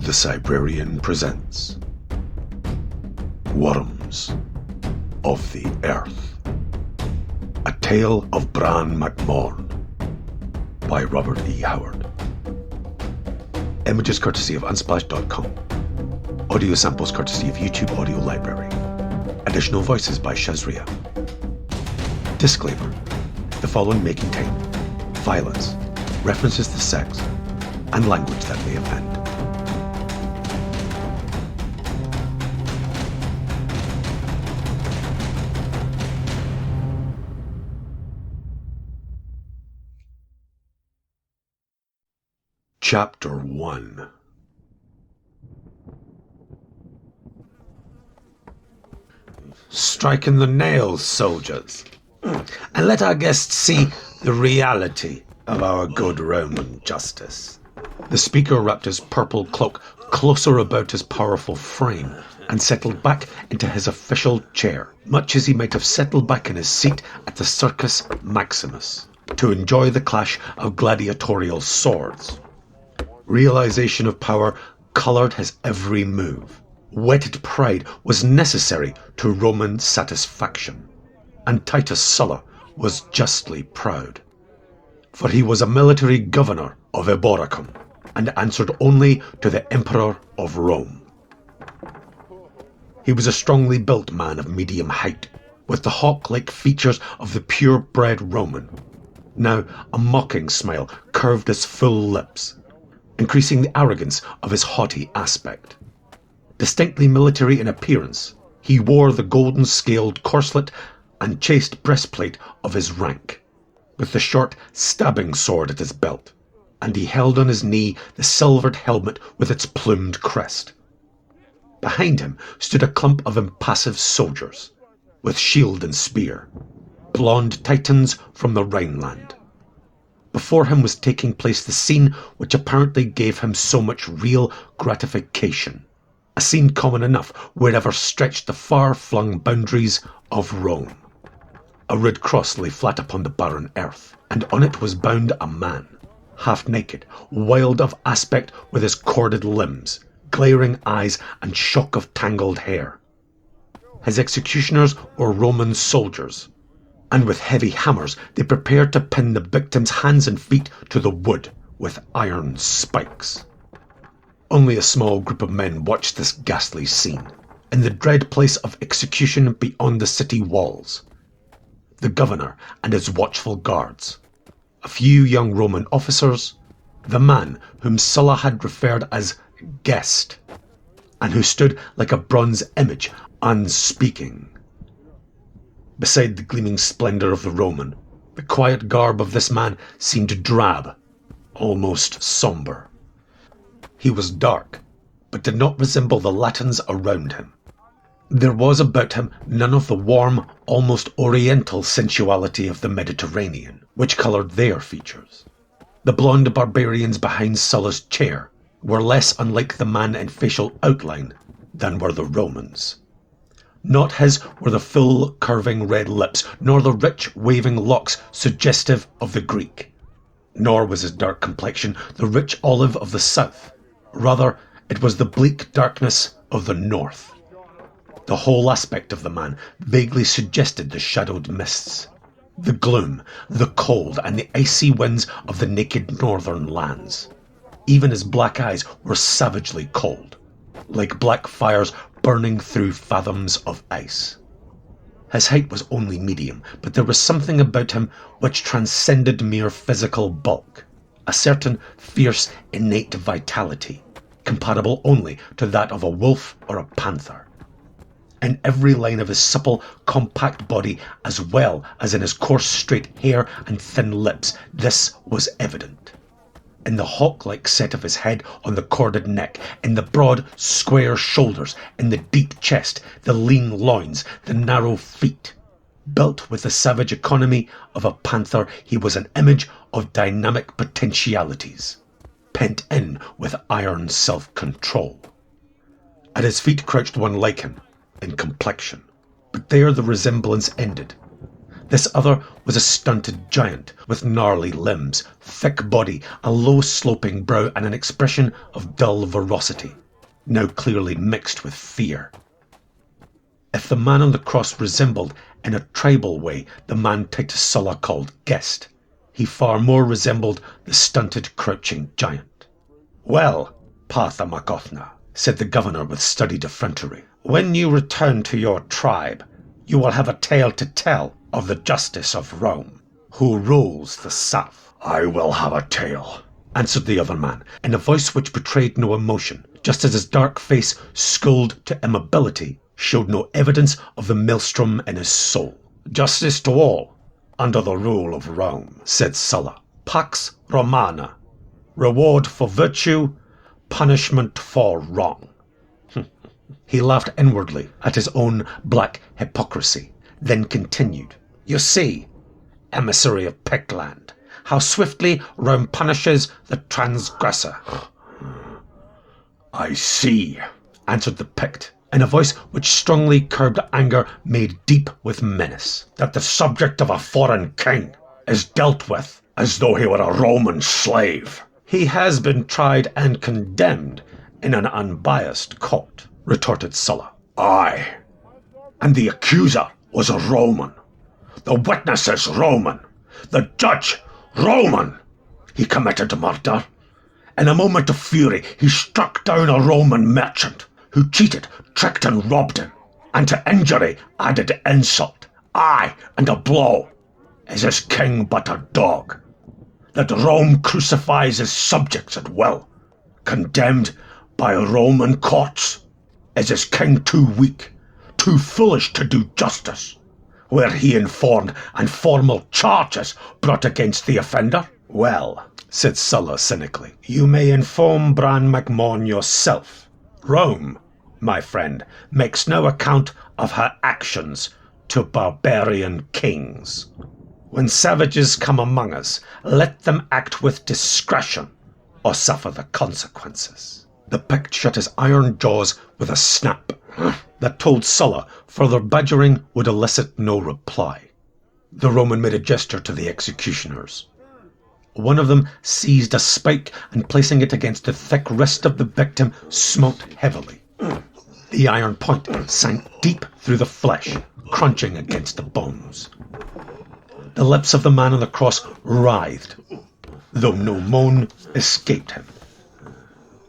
The Cybrarian presents Worms of the Earth, a tale of Bran Mak Morn by Robert E. Howard. Images courtesy of Unsplash.com. Audio samples courtesy of YouTube Audio Library. Additional voices by Cybrarian. Disclaimer: the following may contain violence, references to sex, and language that may offend. Chapter 1. Striking the nails, soldiers, and let our guests see the reality of our good Roman justice. The speaker wrapped his purple cloak closer about his powerful frame and settled back into his official chair, much as he might have settled back in his seat at the Circus Maximus to enjoy the clash of gladiatorial swords. Realization of power coloured his every move. Whetted pride was necessary to Roman satisfaction, and Titus Sulla was justly proud. For he was a military governor of Eboracum, and answered only to the Emperor of Rome. He was a strongly built man of medium height, with the hawk-like features of the purebred Roman. Now a mocking smile curved his full lips, increasing the arrogance of his haughty aspect. Distinctly military in appearance, he wore the golden-scaled corselet and chased breastplate of his rank, with the short stabbing sword at his belt, and he held on his knee the silvered helmet with its plumed crest. Behind him stood a clump of impassive soldiers, with shield and spear, blonde Titans from the Rhineland. Before him was taking place the scene which apparently gave him so much real gratification, a scene common enough wherever stretched the far-flung boundaries of Rome. A red cross lay flat upon the barren earth, and on it was bound a man, half-naked, wild of aspect with his corded limbs, glaring eyes and shock of tangled hair. His executioners were Roman soldiers, and with heavy hammers they prepared to pin the victim's hands and feet to the wood with iron spikes. Only a small group of men watched this ghastly scene, in the dread place of execution beyond the city walls. The governor and his watchful guards, a few young Roman officers, the man whom Sulla had referred as guest, and who stood like a bronze image, unspeaking. Beside the gleaming splendour of the Roman, the quiet garb of this man seemed drab, almost sombre. He was dark, but did not resemble the Latins around him. There was about him none of the warm, almost oriental sensuality of the Mediterranean, which coloured their features. The blonde barbarians behind Sulla's chair were less unlike the man in facial outline than were the Romans. Not his were the full, curving red lips, nor the rich, waving locks suggestive of the Greek. Nor was his dark complexion the rich olive of the south. Rather, it was the bleak darkness of the north. The whole aspect of the man vaguely suggested the shadowed mists, the gloom, the cold, and the icy winds of the naked northern lands. Even his black eyes were savagely cold, like black fires burning through fathoms of ice. His height was only medium, but there was something about him which transcended mere physical bulk, a certain fierce, innate vitality, comparable only to that of a wolf or a panther. In every line of his supple, compact body, as well as in his coarse, straight hair and thin lips, this was evident. In the hawk-like set of his head on the corded neck, in the broad, square shoulders, in the deep chest, the lean loins, the narrow feet. Built with the savage economy of a panther, he was an image of dynamic potentialities, pent in with iron self-control. At his feet crouched one like him, in complexion, but there the resemblance ended. This other was a stunted giant with gnarly limbs, thick body, a low-sloping brow, and an expression of dull ferocity, now clearly mixed with fear. If the man on the cross resembled, in a tribal way, the man Titus Sulla called Guest, he far more resembled the stunted, crouching giant. "Well, Partha Makothna," said the governor with studied effrontery, "when you return to your tribe, you will have a tale to tell of the justice of Rome, who rules the south." "I will have a tale," answered the other man, in a voice which betrayed no emotion, just as his dark face, schooled to immobility, showed no evidence of the maelstrom in his soul. "Justice to all, under the rule of Rome," said Sulla. "Pax Romana, reward for virtue, punishment for wrong." He laughed inwardly at his own black hypocrisy, then continued, "You see, emissary of Pictland, how swiftly Rome punishes the transgressor." "I see," answered the Pict, in a voice which strongly curbed anger made deep with menace, "that the subject of a foreign king is dealt with as though he were a Roman slave." "He has been tried and condemned in an unbiased court," retorted Sulla. "Aye, and the accuser was a Roman, the witnesses Roman, the judge Roman. He committed murder. In a moment of fury, he struck down a Roman merchant who cheated, tricked and robbed him, and to injury added insult. Aye, and a blow. Is his king but a dog, that Rome crucifies his subjects at will, condemned by Roman courts? Is his king too weak, too foolish to do justice? Were he informed and formal charges brought against the offender?" "Well," said Sulla cynically, "you may inform Bran Mak Morn yourself. Rome, my friend, makes no account of her actions to barbarian kings. When savages come among us, let them act with discretion or suffer the consequences." The Pict shut his iron jaws with a snap that told Sulla further badgering would elicit no reply. The Roman made a gesture to the executioners. One of them seized a spike and, placing it against the thick wrist of the victim, smote heavily. The iron point sank deep through the flesh, crunching against the bones. The lips of the man on the cross writhed, though no moan escaped him.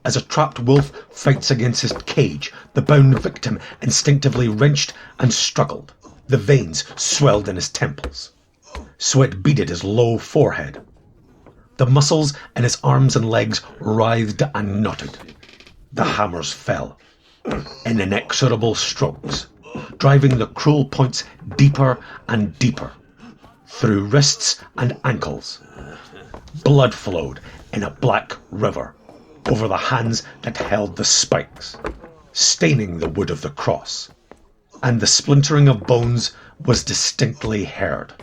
As a trapped wolf fights against his cage, the bound victim instinctively wrenched and struggled. The veins swelled in his temples. Sweat beaded his low forehead. The muscles in his arms and legs writhed and knotted. The hammers fell in inexorable strokes, driving the cruel points deeper and deeper, through wrists and ankles. Blood flowed in a black river over the hands that held the spikes, staining the wood of the cross, and the splintering of bones was distinctly heard.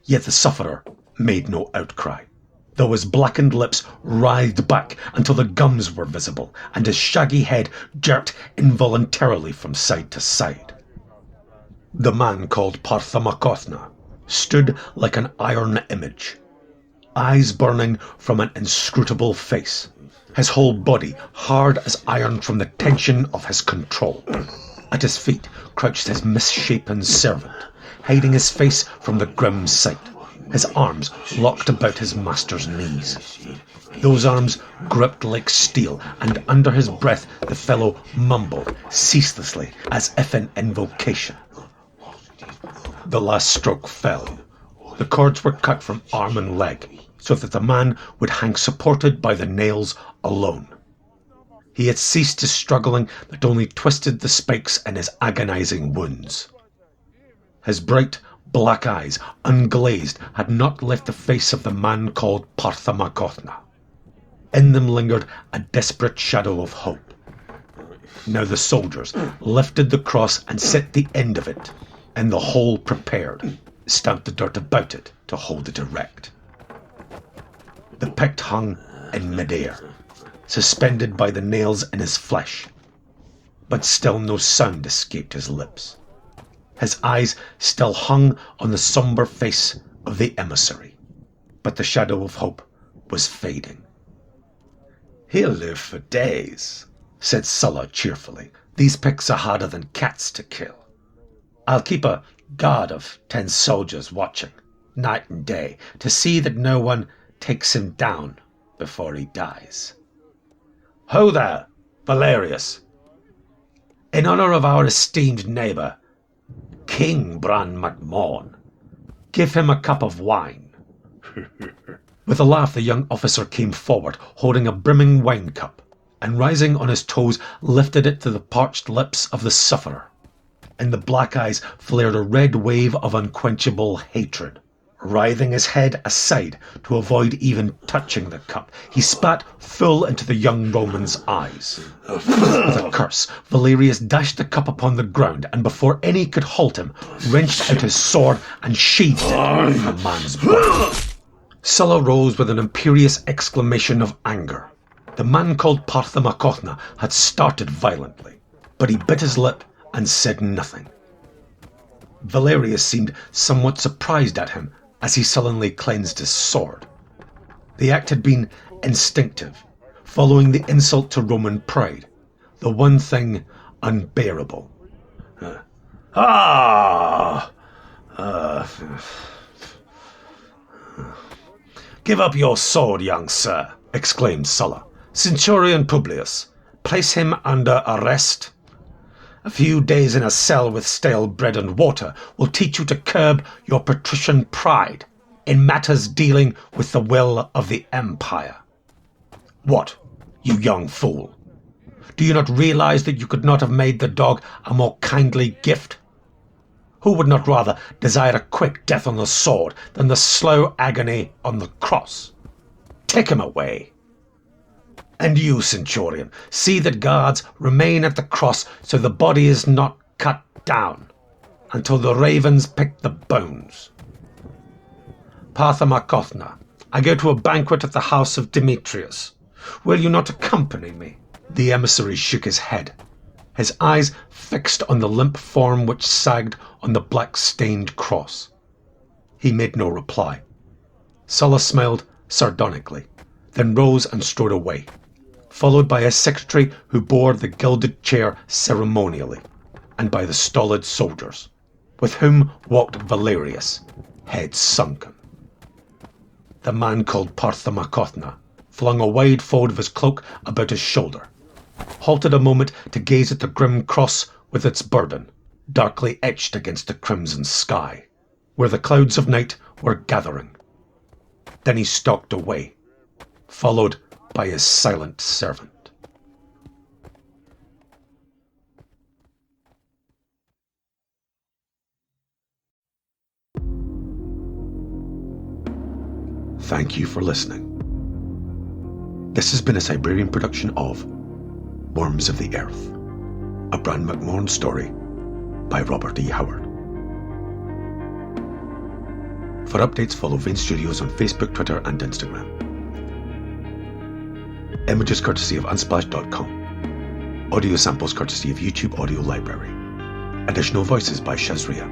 Yet the sufferer made no outcry, though his blackened lips writhed back until the gums were visible, and his shaggy head jerked involuntarily from side to side. The man called Partha Makothna stood like an iron image, eyes burning from an inscrutable face, his whole body hard as iron from the tension of his control. At his feet crouched his misshapen servant, hiding his face from the grim sight, his arms locked about his master's knees. Those arms gripped like steel, and under his breath the fellow mumbled ceaselessly as if in invocation. The last stroke fell. The cords were cut from arm and leg, so that the man would hang supported by the nails alone. He had ceased his struggling that only twisted the spikes in his agonizing wounds. His bright black eyes, unglazed, had not left the face of the man called Partha Makothna. In them lingered a desperate shadow of hope. Now the soldiers lifted the cross and set the end of it, and the hole prepared, stamped the dirt about it to hold it erect. The Pict hung in midair, suspended by the nails in his flesh, but still no sound escaped his lips. His eyes still hung on the sombre face of the emissary, but the shadow of hope was fading. "He'll live for days," said Sulla cheerfully. "These picks are harder than cats to kill. I'll keep a guard of 10 soldiers watching, night and day, to see that no one takes him down before he dies." "Ho there, Valerius! In honor of our esteemed neighbor, King Bran Mak Morn, give him a cup of wine." With a laugh, the young officer came forward, holding a brimming wine cup, and rising on his toes, lifted it to the parched lips of the sufferer. In the black eyes flared a red wave of unquenchable hatred. Writhing his head aside to avoid even touching the cup, he spat full into the young Roman's eyes. With a curse, Valerius dashed the cup upon the ground, and before any could halt him, wrenched out his sword and sheathed it in the man's body. Sulla rose with an imperious exclamation of anger. The man called Partha had started violently, but he bit his lip and said nothing. Valerius seemed somewhat surprised at him as he sullenly cleansed his sword. The act had been instinctive, following the insult to Roman pride, the one thing unbearable. "Give up your sword, young sir," exclaimed Sulla. "Centurion Publius, place him under arrest. A few days in a cell with stale bread and water will teach you to curb your patrician pride in matters dealing with the will of the empire. What, you young fool? Do you not realize that you could not have made the dog a more kindly gift? Who would not rather desire a quick death on the sword than the slow agony on the cross? Take him away. And you, Centurion, see that guards remain at the cross so the body is not cut down until the ravens pick the bones. Partha, I go to a banquet at the house of Demetrius. Will you not accompany me?" The emissary shook his head, his eyes fixed on the limp form which sagged on the black-stained cross. He made no reply. Sulla smiled sardonically, then rose and strode away, followed by his secretary who bore the gilded chair ceremonially, and by the stolid soldiers, with whom walked Valerius, head sunken. The man called Partha flung a wide fold of his cloak about his shoulder, halted a moment to gaze at the grim cross with its burden, darkly etched against the crimson sky, where the clouds of night were gathering. Then he stalked away, followed by his silent servant. Thank you for listening. This has been a Cybrarian production of Worms of the Earth, a Bran Mak Morn story by Robert E. Howard. For updates, follow Vane Studios on Facebook, Twitter and Instagram. Images courtesy of Unsplash.com. Audio samples courtesy of YouTube Audio Library. Additional voices by Shazria.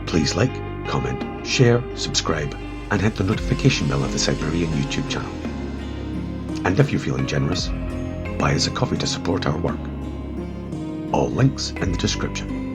Please like, comment, share, subscribe, and hit the notification bell of the Cybrarian YouTube channel. And if you're feeling generous, buy us a coffee to support our work. All links in the description.